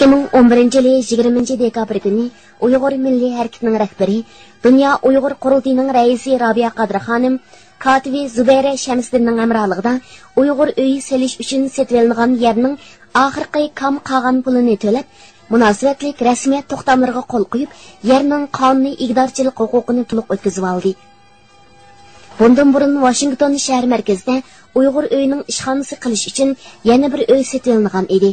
2011 yılı 20 dekabr günü Uyghur Milli Hareketi'nin rəhbəri, Dünya Uyghur Qurultayının rəisi Rabia Qadri xanım, katibi Zübeyre Şəmsdinning əmralığında Uyghur öyi seliş üçün setvelinğan yerinin axırqı kam qağan pulunu tölep, münasibətlik rəsmiyyət toxtamlarına qol qoyub, yerinin qanuni iqtidarçılıq hüququnu to'liq o'tkazib oldi. Bundan burun Washington shahar markazida Uyghur öyining ishxonasi qilish uchun yana bir öy setvelingan edi.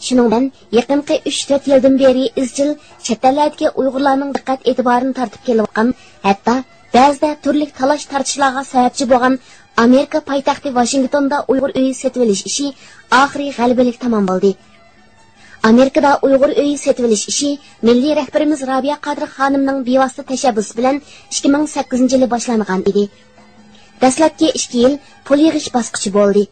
Shuningdan, yaqinqi 3-4 yildan beri izchil chet ellardagi Uyg'urlarning diqqat e'tiborini tortib kelayotgan, hatto ba'zida turli talash tartishlarga sababchi bo'lgan Amerika poytaxti Washingtonda Uyg'ur uyi setvelish ishi oxiri g'alabalik tamom bo'ldi. Amerikada Uyg'ur uyi setvelish ishi milliy rahbarimiz Rabia Qadri xonimning bevosita tashabbusi bilan 2008-yili boshlangan edi. Dastlabki 2 yil pul yig'ish bosqichi bo'ldi.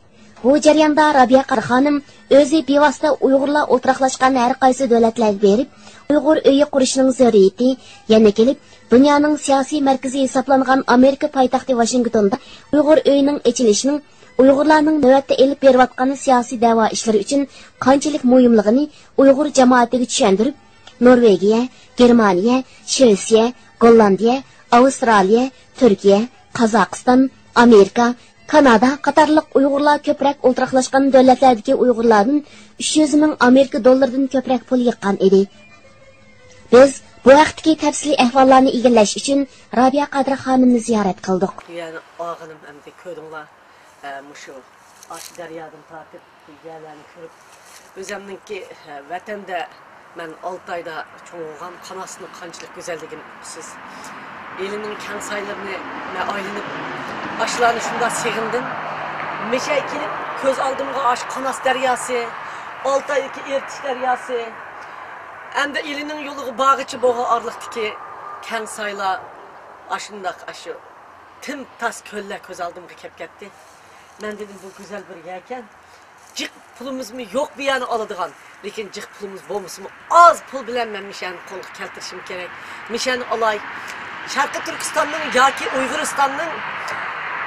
Bu jarayonda Rabia Qadri xonim o'zi bevosita Uyg'urlar o'tiraqlashgan har qaysi davlatlarga berib, Uyg'ur uyi qurishning zaruriyati, yana kelib, dunyoning siyosiy markazi hisoblangan Amerika poytaxti Washingtonda Uyg'ur uyining echilishining Uyg'urlarning navbatda elib berayotgan siyosiy da'vo ishlari uchun qanchalik muhimligini Uyg'ur jamoatiga tushuntirib, Norvegiya, Germaniya, Shvetsiya, Gollandiya, Avstraliya, Turkiya, Qozog'iston, Amerika, Kanada qatorliq Uyg'urlar ko'proq o'ltiraqlashgan davlatlardagi Uyg'urlardan 300 ming Amerika dollaridan ko'proq pul yiqqan edi. Biz bu vaqtdagi tafsiliy ahvollarni egallash uchun Rabia Qadri xonimni ziyorat qildik. Yani ağınım emdi ko'rdinglar, mushu ash daryodan tortib yerlarni ko'rib, o'zimninki vatanda men 6 oyda cho'g'ilgan qanasini qanchalik go'zalligini siz elining kang saylarini men aylanib ashlarni shunda seg'indim. Mesha kelib ko'z oldimga ash qanas daryosi, 6 oydagi Ertish daryosi, endi elining yo'liga bag'ichi bo'g'a orliqdiki kang saylar ashundaq ashu tim tas ko'llar ko'z oldimga kelib ketdi. Men dedim bu güzel bir yerken jiq pulumuz mu yok bir yana oladigan, lekin jiq pulumuz bo'lmasmi az pul bilan men mishani qo'lga keltirishim kerak. Mishani olay. Sharqi Turkistonning yoki Uyg'uristonning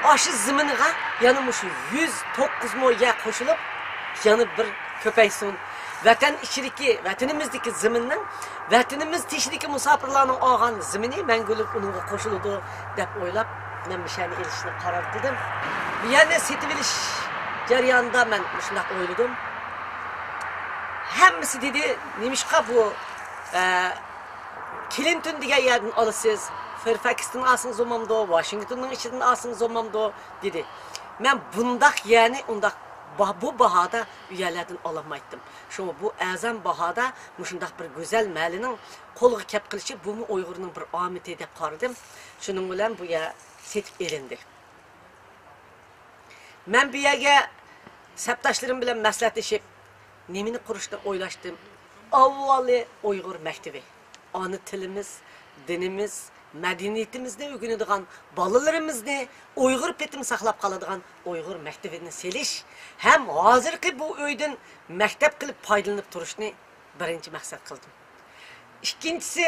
aşı ziminiga yana mushu 109 mo'ya qo'shilib yana bir ko'paysin. Vatan ichidagi, vatanimizdagi ziminning, vatanimiz tishidagi musofirlarning olgan zimini mangulib unga qo'shiladi deb o'ylab men mishani elishni qaror qildim. Bu yerni setvelish jarayonida men shunday o'yladim. Hammasi dedi, nimishqa bu Clinton degan yerdan olasiz, Fairfax'tan alsangiz olmamdı, Washington'ның ichidan alsangiz olmamdı dedi. Men bundaq yani undaq bu bahada uylardan olamaydım. Şunu bu azam bahada muşundaq bir güzel məlinin qo'lga kep qilishi bu mu Uyg'urning bir omiti deb qaradim. Shuning bilan bu yer setib elindi. Men bu yerga sabtashlarim bilan maslahatlashib, nimani qurishni o'ylashdim. Avvali Uyg'ur maktabi. Ana tilimiz, dinimiz, madaniyatimizni o'rganadigan, bolalarimizni Uyg'ur petini saqlab qoladigan Uyg'ur maktabini selish ham hozirgi bu uydan maktab qilib foydalanib turishni birinchi maqsad qildim. Ikkinchisi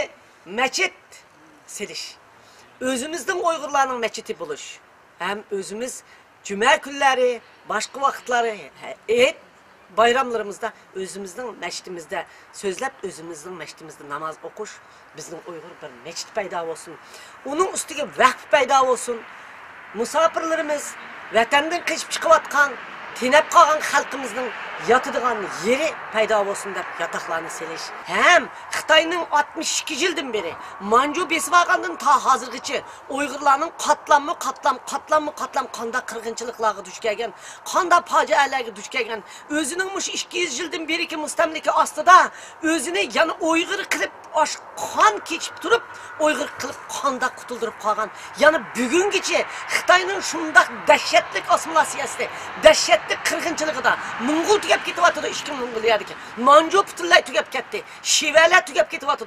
masjid selish. O'zimizning Uyg'urlarning masjidi bo'lish. Ham o'zimiz cuma kunlari, boshqa vaqtlari, bayramlarımızda özümüzün məşidimizdə sözləb özümüzün məşidimizdə namaz oxuş, bizning Uyğur bir məşid payda olsun. Onun üstüge vaqf payda olsun. Musafirlərimiz vətəndən keçib çıxıyatqan, tinib qalğan xalqımızın yatıdığan yeri payda olsun deb yataqlarını selish. Hem Xitayning 62 yildan beri Manju besib alğandan ta hozirgacha Uyg'urlarning qatlam qanda qirg'inchiliklarga duch kelgan, qanda fojialarga duch kelgan, o'zining mush 200 yildan beriki mustamlika ostida o'zini yana Uyg'ur qilib qon kechib turib, Uyg'ur qilib qonda qutuldirib qolgan. Yani bugungacha Xitoyning shundaq dahshatli assimilyatsiyasida, dahshatli qirg'inchiligida Mo'ng'ul tugab ketyapti, 2 Mo'ng'uliyadagi. Manju butunlay tugab ketdi. Shivalar tugab ketyapti.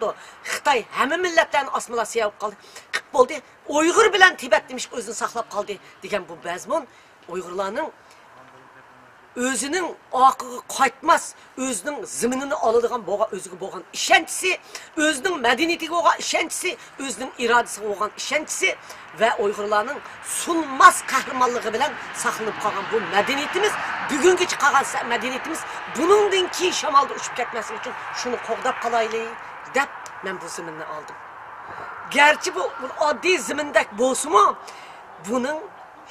Xitoy hamma millatlarni assimilyatsiya qilib bo'ldi. Uyg'ur bilan Tibet demiş o'zini saqlab qoldi degan bu mazmun Uyg'urlarning özünün akığı qaytmaz, özünün ziminini alıdığan özüge boğan işençisi, özünün medeniyetiga boğan işençisi, özünün iradesiga boğan işençisi ve Uygurlarning sunmaz kahramanlığı bilen saqlanıp qalgan bu medeniyetimiz, bugünkü qalgan medeniyetimiz bunundan ki şamalda uçup ketmesi için şunu qoğdap qalaylı dep men bu ziminni aldım. Gerçi bu addi zimindek bolsunmu, bunun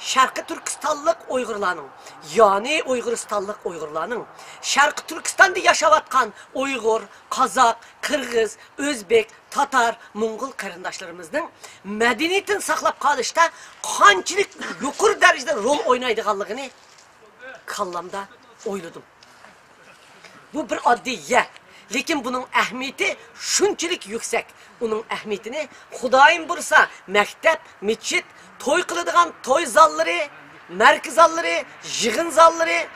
Şarkı Türkistanlık Uygurlarning, yani Uyguristanlık Uygurlarning, Şarkı Türkistan'da yaşavatkan Uygur, Kazak, Kırgız, Özbek, Tatar, Mongol qarindoshlarımızning medeniyetini saqlab qolishda qanchalik yuqori darajada rol o'ynaydiganligini kallamda o'yladim. Bu bir oddiy, lekin buning ahamiyati shunchalik yuksak. Uning ahamiyatini Xudoyim bo'lsa, maktab, masjid, to'y qiladigan to'y zallari, markaz zallari, yig'in zallari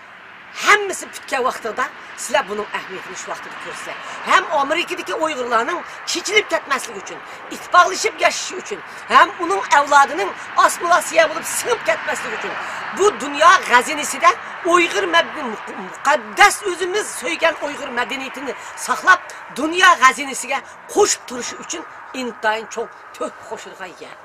hammasi bitgan vaqtida sizlar buning ahamiyatini shu vaqtda ko'rsa, ham Amerikadagi Uyg'urlarning chechilib ketmasligi uchun, ittifoqlashib yashashi uchun, ham uning avlodining assimilyatsiya bo'lib singib ketmasligi uchun bu dunyo g'azinisida Uyg'ur muqaddas o'zimiz so'ygan Uyg'ur madaniyatini saqlab, dunyo g'azinasiga qo'shib turishi uchun intayin cho'q to'p qo'shilgan yer.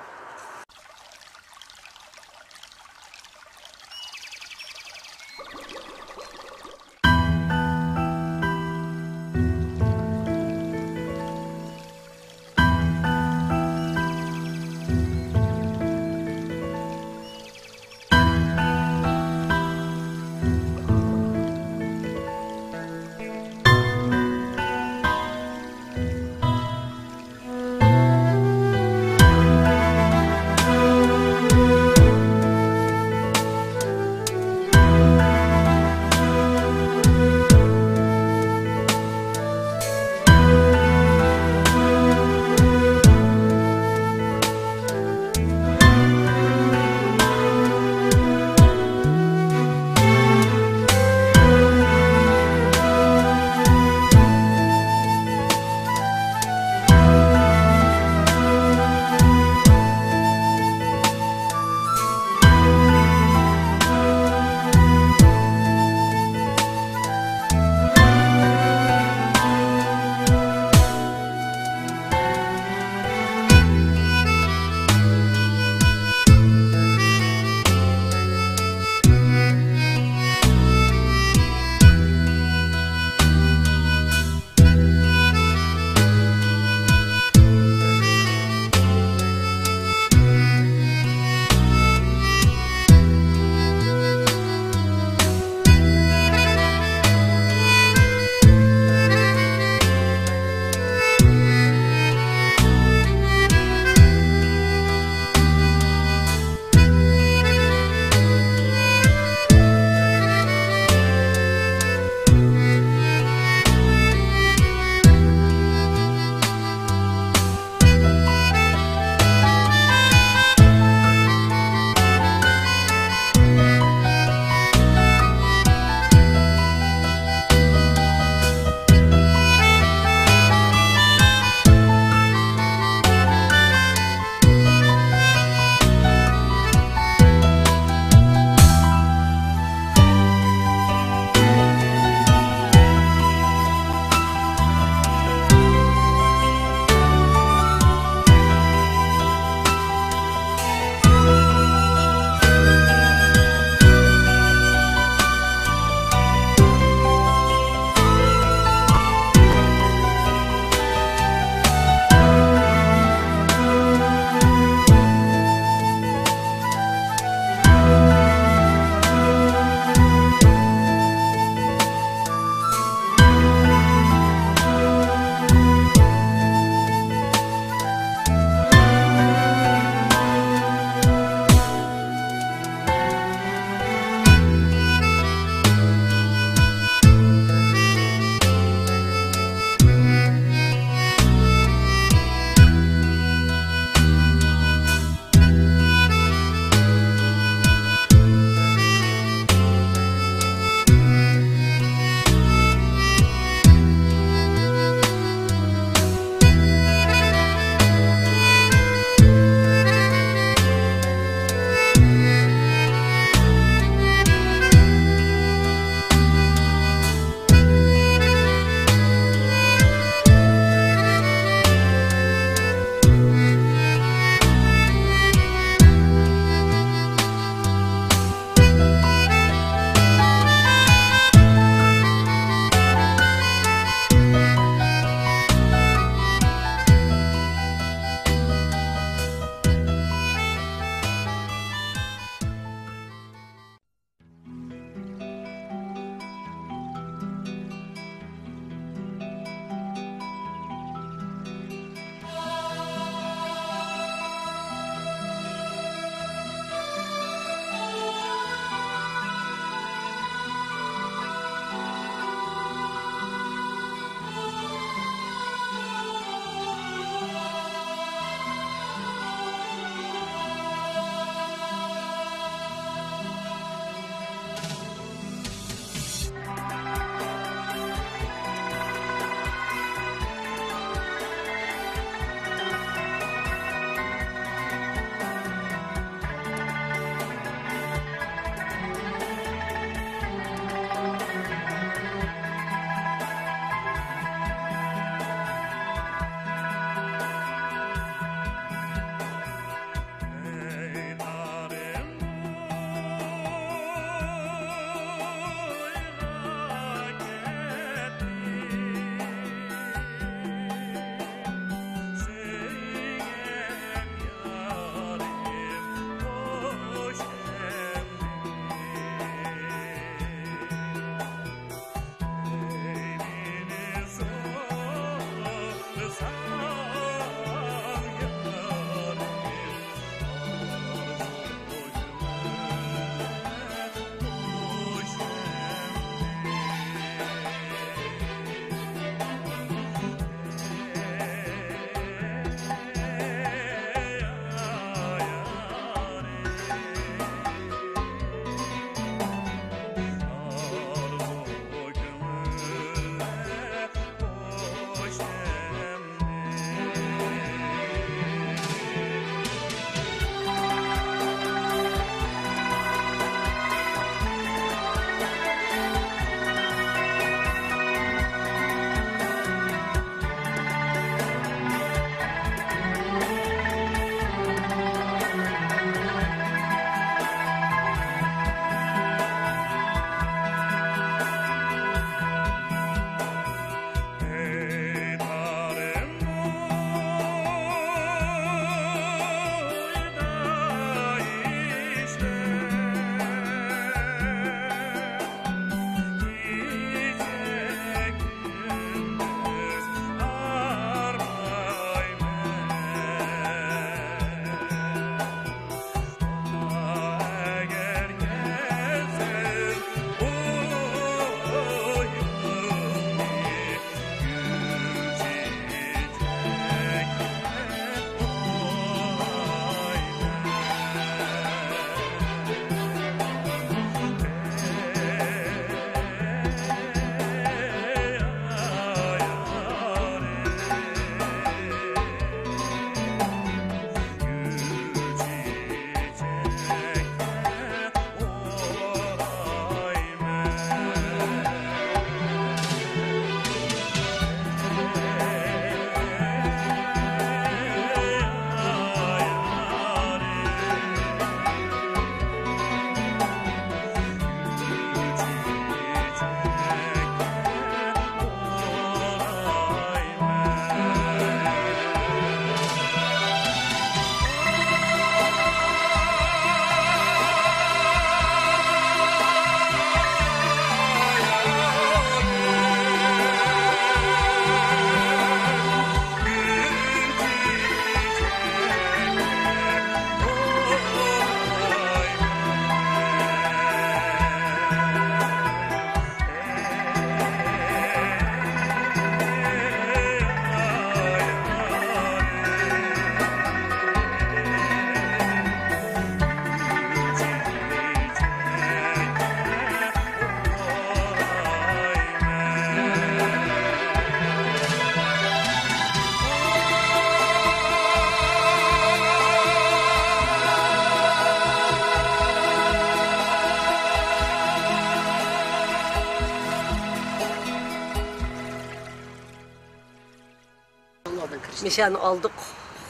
Mishani aldık.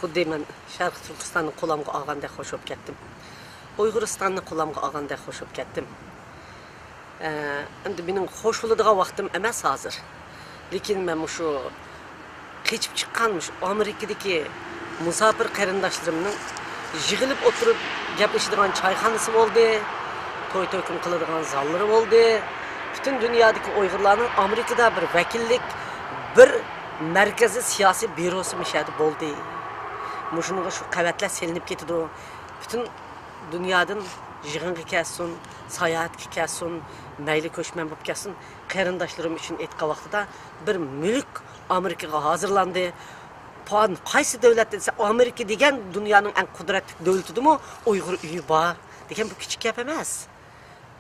Xuddi men Sharq Turkistonni qo'lamga olgandek xush bo'lib ketdim. Uyg'uristonni qo'lamga olgandek xush bo'lib ketdim. Endi mening xush bo'ladigan vaqtim emas hozir. Lekin men shu keçip chiqqanmish Amerikadagi musafir qarindoshlarimning yig'ilib o'tirib gaplashadigan choyxonasi bo'ldi. To'y-to'ykum qiladigan zallari bo'ldi. Bütün dünyadaki Uyg'urlarning Amerikada bir vakillik, bir markaziy siyosiy byurosi mishadi bo'ldi. Mushunga shu qavatlar selinib ketdi. Bütün dunyodan yig'inga kelsin, sayohatga kelsin, mayli ko'chman bo'lib kelsin, qarindoshlarim uchun aytgan vaqtida bir mulk Amerikaga hozirlandi. Pan qaysi davlat desa Amerika degan dunyoning eng qudratli davlatidimi Uyg'ur uyi bor degan bu kichik gap emas.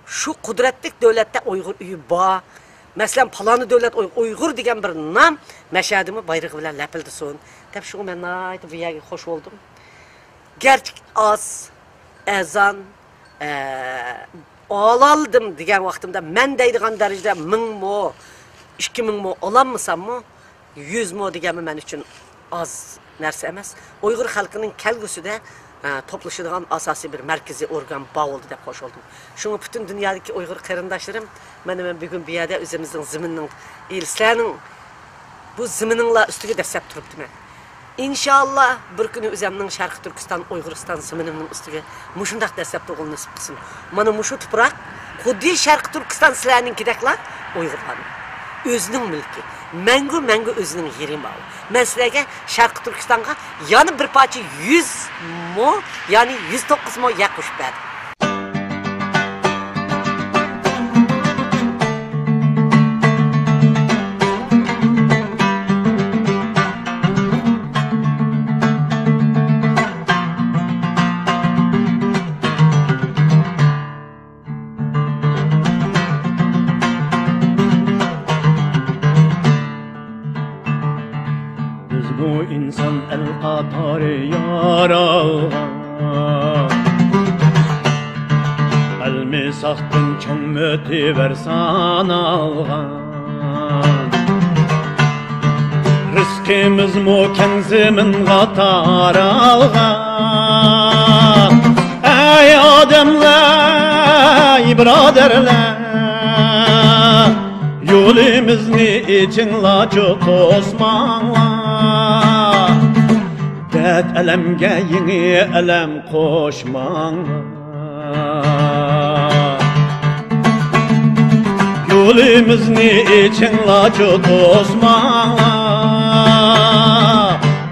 Şu qudratli davlatda Uyg'ur uyi bor. Masalan, paloni davlat Uyg'ur degan bir nom mashadimi bayrog'i bilan lapildisin. Deb shu men aytib bu yerga xush bo'ldim. Gerçi az ezan olaldım degan vaqtimda men deydigan darajada 1000 mo, 2000 mo olammasammi, 100 mo deganmi men uchun az narsa emas. Uyg'ur xalqining kelgusida toplashadigan asosiy bir markaziy organ bo'ldi deb qo'shildim. Shunga bütün dunyodagi Uyg'ur qarindoshlarim, men bugun bu yerda o'zimizning ziminning ilslarning bu zimininglar ustiga dastlab turibdiman. İnşallah bir kuni o'zimning Sharq Turkiston, Uyg'uriston ziminining ustiga mushundaq dastlab tug'il nasib qilsin. Mana mushu tuproq xuddi Sharq Turkiston sizlarninkideklar Uyg'urlar. O'zining mulki. Mangu o'zining yeri bor. Men sizlarga Sharq Turkistonga yana bir parcha 100 mo, ya'ni 109 mo yak qo'shib berdim. İnsan el qatarı yaralgan Elmi saxtın çoğun mötü versan algan Rızkımız mu kenzimin qatar algan Ey ademler, braderler Yolimizni içinla çok osmanlar Dert elemge yeni elem koşmanlar Yolimizni içinla çok osmanlar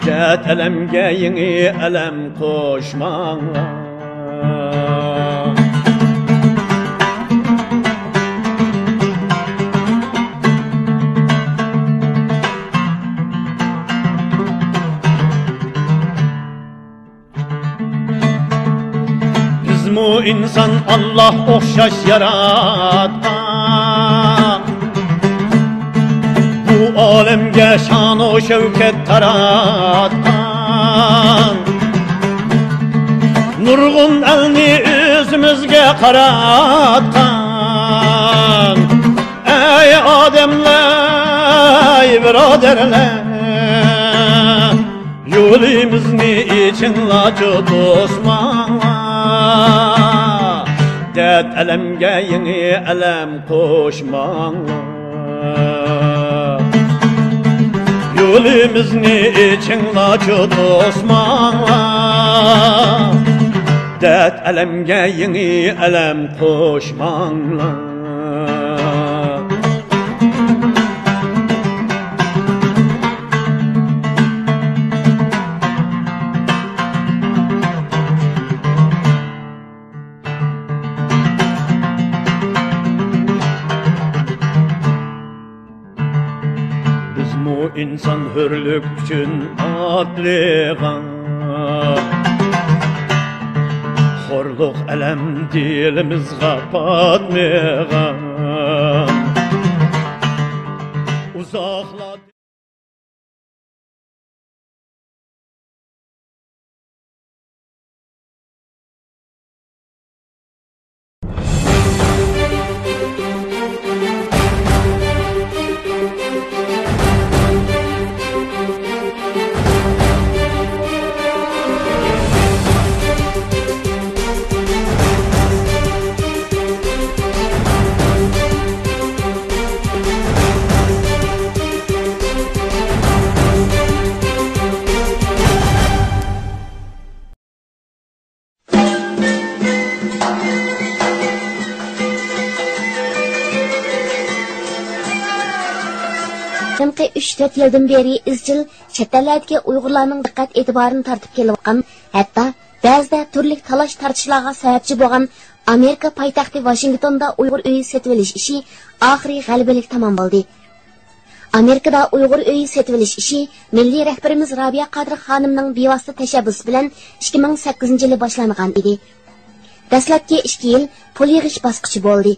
Dert elemge yeni elem koşmanlar Bu insan Allah okşaş yarattan Bu alemge şan o şevket tarattan Nurgun elini yüzümüzge karattan Ey ademler, braderler Yolimizni için lacı dostmanlar Dert elemge yeni elem koşmanlar Yolimizni için lacı dostmanlar Dert elemge yeni elem koşmanlar İnsan hürlük için atliğan Horluq elem dilimizga batmıgan Uzakla So'nggi 3-4 yildan beri izchil chet ellardagi Uyg'urlarning diqqat e'tiborini tortib kelayotgan, hatto ba'zida turli talash-tartishlarga sababchi bo'lgan Amerika poytaxti Washingtonda Uyg'ur uyi sotib olish ishi oxiri g'alabalik tamom bo'ldi. Amerikada Uyg'ur uyi sotib olish ishi milliy rahbarimiz Robiya Qodir xonimning bevosita tashabbusi bilan 2008-yili boshlangan edi. Dastlabki 2 yil pul yig'ish bosqichi bo'ldi.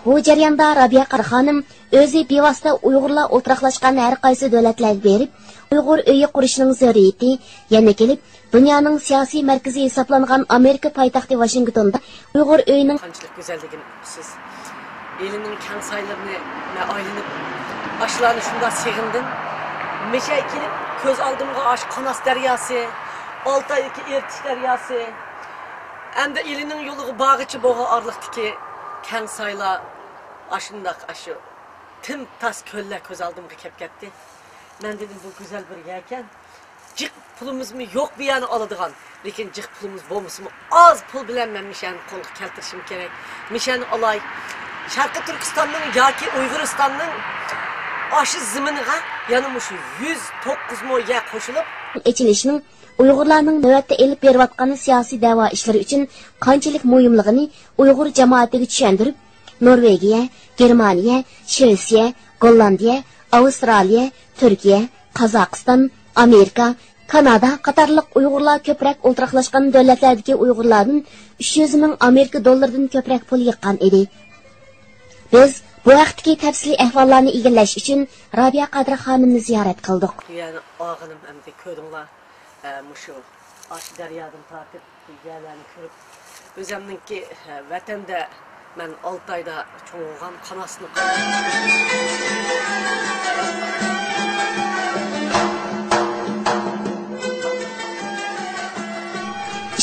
Bu jarayonda Robiya Qodir xonim o'zi bevosita Uyg'urlar o'tiraqlashgan har qaysi davlatlarga berib, Uyg'ur uyi qurishning zaruriyati, yana kelib dunyoning siyosiy markazi hisoblangan Amerika poytaxti Washingtonda Uyg'ur uyining qanchalik go'zalligini siz elining kang saylarini aylanib ashlarni shunda seg'indim. Mesha kelib ko'z oldimga ash Qanas daryosi, Oltoydagi Ertish daryosi, endi elining yo'liga bag'ichi bo'lgan orliqdagi kang saylar ashundaq ashu tim tas ko'llar ko'z oldimga kelib ketdi. Men dedim bu güzel bir yer ekan. Jiq pulumuz mu yo'q bu yana oladigan. Lekin jiq pulumuz bo'lmasmi az pul bilan men mishani qo'lga keltirishim kerak. Mishani olay. Sharqi Turkistonning yoki Uyg'uristonning aşı ziminiga yana mushu 109 mo'ya qo'shilib echilishining Uyg'urlarning navbatda elib berayotgan siyosiy da'vo ishlari uchun qanchalik muhimligini Uyg'ur jamoatiga tushuntirib, Norvegiya, Germaniya, Shvetsiya, Gollandiya, Avstraliya, Turkiya, Qozog'iston, Amerika, Kanada qatorliq Uyg'urlar ko'proq o'ltiraqlashgan davlatlardagi Uyg'urlarning 300 ming Amerika dollaridan ko'proq pul yiqqan edi. Biz bu vaqtdagi tafsiliy ahvollarni egallash uchun Robiya Qodir xonimni ziyorat qildik. Yani og'inim endi ko'rdinglar, mushu ash daryodan tortib yerlarni ko'rib, o'zimninki vatanda men 6 oyda cho'ng'ilgan qanasini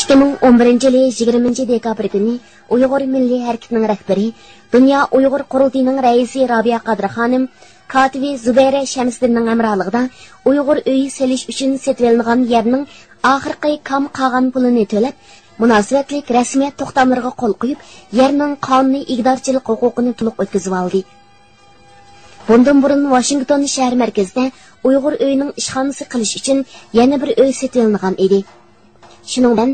2011 yili 20 dekabr kuni Uyg'ur milliy harakatining rahbari, Dunyo Uyg'ur qurultiyining raisi Robiya Qodir xonim katibi Zubayra Shamsiddinning amroligida Uyg'ur uyi selish uchun setvelgan yerning oxirgi kam qolgan pulini to'lab, munosabatlik rasmiyat to'xtamlariga qo'l qo'yib, yerning qonuniy igdorchilik huquqini to'liq o'tkazib oldi. Bundan burun Washington shahar markazida Uyg'ur uyining ishxonasi qilish uchun yana bir uy setvelgan edi. Shuningdan